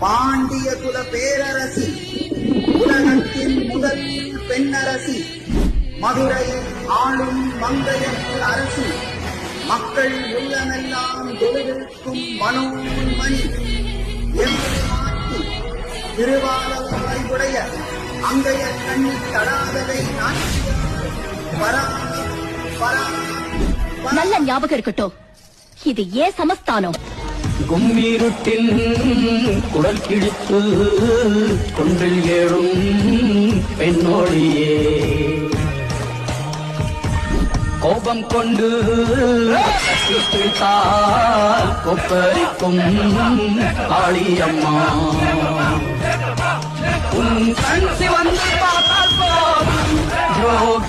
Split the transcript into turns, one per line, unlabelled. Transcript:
பாண்டிய குல பேரரசி, உலகத்தின் முதல் பெண்ணரசி, மதுரையில் ஆளும் மங்கையத்து அரசி, மக்கள் உள்ளமெல்லாம் தொழுவிற்கும் மனோன்மணி, எம்மாட்டி திருவாலவாயுடைய அங்கைய கண்ணி தடாதலை
நல்ல ஞாபகம் இருக்கட்டும், இது ஏன் சமஸ்தானம்.
கும்மீருட்டில் குடல் கிழித்து கொன்றில் ஏறும் பெண்ணோடியே கோபம் கொண்டு பிடித்தால் கொப்பரிக்கும் காளியம்மா. உன் கண் சிவந்து பார்த்தால் போதும்